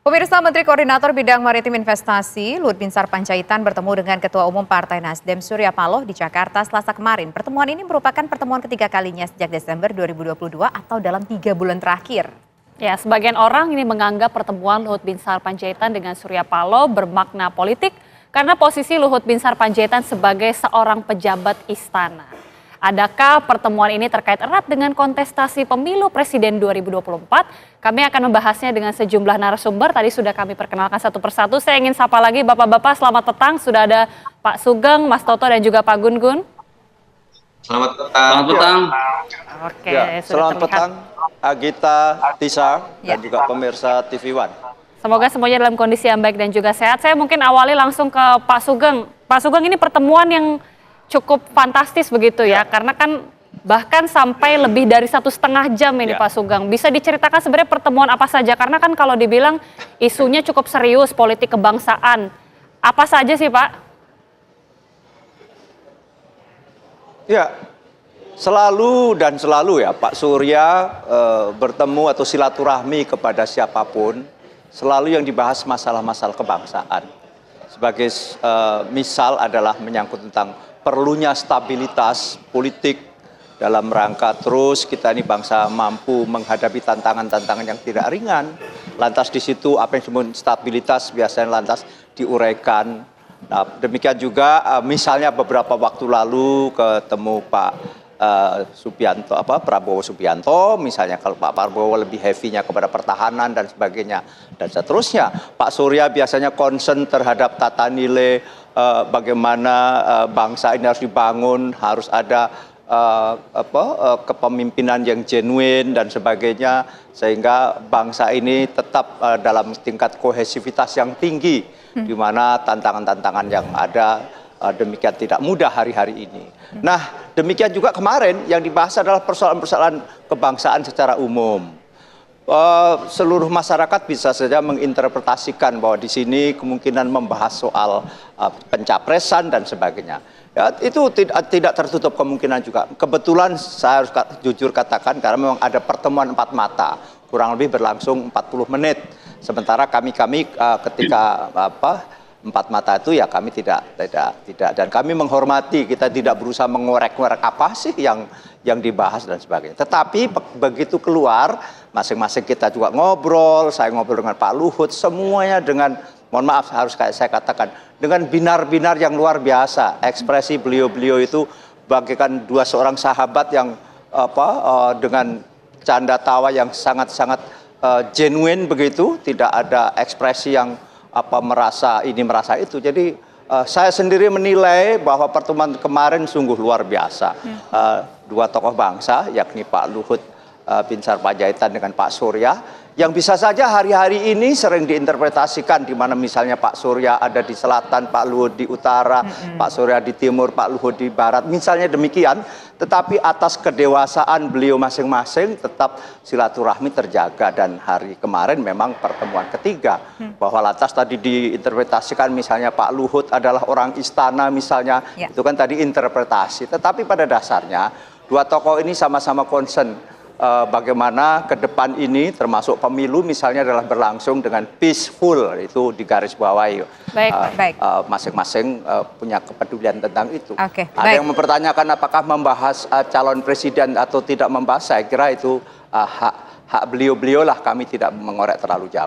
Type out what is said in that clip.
Pemirsa, Menteri Koordinator Bidang Maritim Investasi Luhut Binsar Panjaitan bertemu dengan Ketua Umum Partai Nasdem Surya Paloh di Jakarta Selasa kemarin. Pertemuan ini merupakan pertemuan ketiga kalinya sejak Desember 2022 atau dalam 3 bulan terakhir. Ya, sebagian orang ini menganggap pertemuan Luhut Binsar Panjaitan dengan Surya Paloh bermakna politik karena posisi Luhut Binsar Panjaitan sebagai seorang pejabat istana. Adakah pertemuan ini terkait erat dengan kontestasi pemilu Presiden 2024? Kami akan membahasnya dengan sejumlah narasumber. Tadi sudah kami perkenalkan satu persatu. Saya ingin sapa lagi Bapak-Bapak, selamat petang. Sudah ada Pak Sugeng, Mas Toto, dan juga Pak Gun-Gun. Selamat petang. Selamat petang. Oke, ya, sudah selamat terlihat. petang, Agita, Tisa, dan juga pemirsa TV One. Semoga semuanya dalam kondisi yang baik dan juga sehat. Saya mungkin awali langsung ke Pak Sugeng. Pak Sugeng, ini pertemuan yang cukup fantastis begitu ya, karena kan bahkan sampai lebih dari 1,5 jam ini Pak Sugeng. Bisa diceritakan sebenarnya pertemuan apa saja? Karena kan kalau dibilang isunya cukup serius, politik kebangsaan. Apa saja sih Pak? Ya, selalu ya Pak Surya bertemu atau silaturahmi kepada siapapun, selalu yang dibahas masalah-masalah kebangsaan. Sebagai misal adalah menyangkut tentang perlunya stabilitas politik dalam rangka terus kita ini bangsa mampu menghadapi tantangan-tantangan yang tidak ringan. Lantas di situ apa yang disebut stabilitas biasanya lantas diuraikan. Nah, demikian juga misalnya beberapa waktu lalu ketemu Pak Prabowo Subianto, misalnya kalau Pak Prabowo lebih heavy-nya kepada pertahanan dan sebagainya dan seterusnya. Pak Surya biasanya concern terhadap tata nilai bagaimana bangsa ini harus dibangun, harus ada kepemimpinan yang genuine dan sebagainya, sehingga bangsa ini tetap dalam tingkat kohesivitas yang tinggi, di mana tantangan-tantangan yang ada demikian tidak mudah hari-hari ini. Nah, demikian juga kemarin yang dibahas adalah persoalan-persoalan kebangsaan secara umum. Seluruh masyarakat bisa saja menginterpretasikan bahwa di sini kemungkinan membahas soal pencapresan dan sebagainya. Ya, itu tidak tertutup kemungkinan juga. Kebetulan saya harus jujur katakan karena memang ada pertemuan 4 mata, kurang lebih berlangsung 40 menit. Sementara kami ketika 4 mata itu ya kami tidak dan kami menghormati, kita tidak berusaha mengorek-ngorek apa sih yang dibahas dan sebagainya. Tetapi begitu keluar masing-masing kita juga ngobrol, saya ngobrol dengan Pak Luhut, semuanya dengan mohon maaf harus saya katakan dengan binar-binar yang luar biasa. Ekspresi beliau itu bagaikan seorang sahabat yang dengan canda tawa yang sangat-sangat genuine begitu, tidak ada ekspresi yang merasa ini merasa itu. Jadi saya sendiri menilai bahwa pertemuan kemarin sungguh luar biasa. Dua tokoh bangsa yakni Pak Luhut Binsar Panjaitan dengan Pak Surya yang bisa saja hari-hari ini sering diinterpretasikan, di mana misalnya Pak Surya ada di selatan, Pak Luhut di utara, Pak Surya di timur, Pak Luhut di barat, misalnya demikian. Tetapi atas kedewasaan beliau masing-masing tetap silaturahmi terjaga, dan hari kemarin memang pertemuan ketiga. Bahwa lantas tadi diinterpretasikan misalnya Pak Luhut adalah orang istana misalnya, itu kan tadi interpretasi. Tetapi pada dasarnya dua tokoh ini sama-sama concern bagaimana ke depan ini termasuk pemilu misalnya adalah berlangsung dengan peaceful, itu digarisbawahi. Masing-masing punya kepedulian tentang itu. Ada yang mempertanyakan apakah membahas calon presiden atau tidak membahas, saya kira itu hak beliau-beliau lah, kami tidak mengorek terlalu jauh.